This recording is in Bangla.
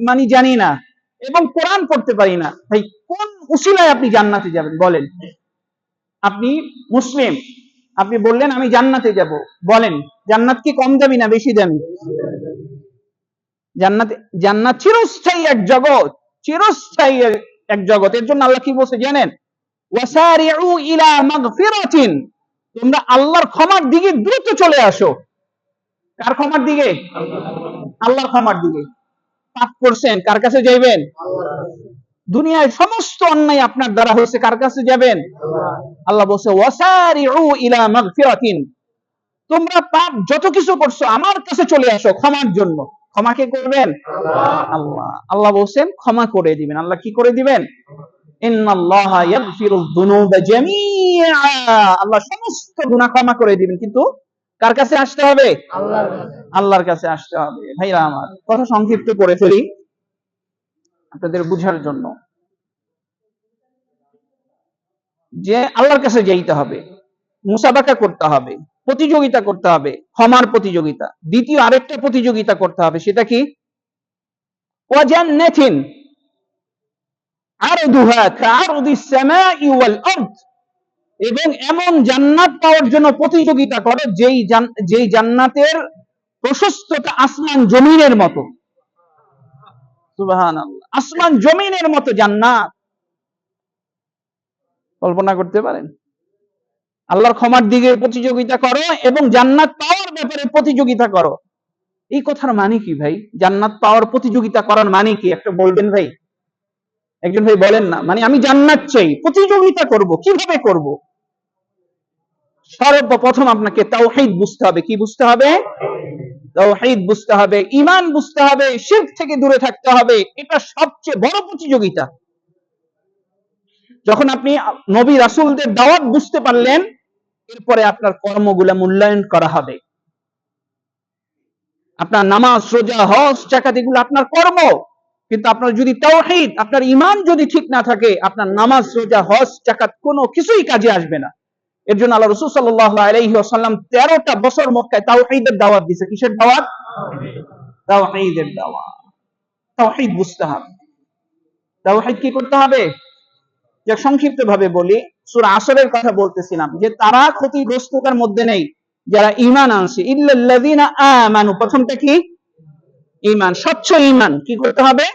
মানে জানি না এবং কোরআন পড়তে পারি না, ভাই কোন উসিলায় আপনি জান্নাতে যাবেন বলেন? আপনি মুসলিম, আপনি বললেন আমি জান্নাতে যাব, বলেন জান্নাত কি কম দামি না বেশি দামি? জান্নাত চিরস্থায়ী এক জগৎ, চিরস্থায়ী এক জগৎ। এর জন্য আল্লাহ কি বলছে জানেন? ওয়াসারিউ ইলা মাগফিরাতিন, তোমরা আল্লাহর ক্ষমার দিকে দ্রুত চলে আসো। কার ক্ষমার দিকে? আল্লাহর ক্ষমার দিকে। পাপ করছেন, কার কাছে যাইবেন? দুনিয়ায় সমস্ত অন্যায় আপনার দ্বারা হয়েছে, কার কাছে যাবেন? আল্লাহ বলছে ওয়াসারিউ ইলা মাগফিরাতিন, তোমরা পাপ যত কিছু করছো আমার কাছে চলে আসো ক্ষমার জন্য। ক্ষমা কে করবেন? আল্লাহ। আল্লাহ বলছেন ক্ষমা করে দিবেন। আল্লাহ কি করে দিবেন? ইন্নাল্লাহা ইয়াগফিরুয যুনুবা জামিআ, আল্লাহ সমস্ত গুনাহ ক্ষমা করে দিবেন, কিন্তু কার কাছে আসতে হবে? আল্লাহর কাছে আসতে হবে। ভাইরা আমার, কথা সংক্ষিপ্ত করে ফেলি আপনাদের বুঝার জন্য, যে আল্লাহর কাছে যাইতে হবে, মুসাবাকা করতে হবে, প্রতিযোগিতা করতে হবে, ক্ষমার প্রতিযোগিতা। দ্বিতীয় আরেকটা প্রতিযোগিতা করতে হবে, সেটা কি? ওয়াজান্নাতিন আরদুহা কাআরদিস সামাই ওয়াল আরদ, এবং এমন জান্নাত পাওয়ার জন্য প্রতিযোগিতা করে যেই জান্নাতের প্রশস্ততা আসমান জমিনের মতো। সুবহানাল্লাহ, আসমান জমিনের মতো জান্নাত। কল্পনা করতে পারেন? আল্লাহর ক্ষমার দিকে প্রতিযোগিতা করো এবং জান্নাত পাওয়ার ব্যাপারে প্রতিযোগিতা করো। এই কথার মানে কি ভাই? জান্নাত পাওয়ার প্রতিযোগিতা করার মানে কি একটা বলবেন ভাই? একজন ভাই বলেন না। মানে আমি জান্নাত চাই, প্রতিযোগিতা করব, কিভাবে করব? সর্বপ্রথম আপনাকে তাওহীদ বুঝতে হবে। কি বুঝতে হবে? তাওহীদ বুঝতে হবে, ঈমান বুঝতে হবে, শিরক থেকে দূরে থাকতে হবে। এটা সবচেয়ে বড় প্রতিযোগিতা। যখন আপনি নবী রাসূলদের দাওয়াত বুঝতে পারলেন, এরপরে আপনার কর্মগুলা মূল্যায়ন করা হবে। আপনার নামাজ, রোজা, হজ, যাকাত এগুলো আপনার কর্ম, কিন্তু আপনার যদি তাওহীদ, আপনার ঈমান যদি ঠিক না থাকে, আপনার নামাজ, রোজা, হজ, যাকাত কোনো কিছুই কাজে আসবে না। এর জন্য আল্লাহ রাসূল সাল্লাল্লাহু আলাইহি ওয়াসাল্লাম 13টা বছর মক্কায় তাওহীদের দাওয়াত দিয়েছে। কিসের দাওয়াত? তাওহীদের দাওয়াত। তাওহীদ বুঝতে হবে। তাওহীদ কি করতে হবে? যে সংক্ষিপ্ত ভাবে বলি, সূরা আসরের কথা বলতেছিলাম, যে তারা ক্ষতিগ্রস্ততার মধ্যে নেই যারা ঈমান আনছে। ইল্লাল্লাযীনা আমানু, প্রথমটা কি? ঈমান, স্বচ্ছ ঈমান। কি করতে হবে?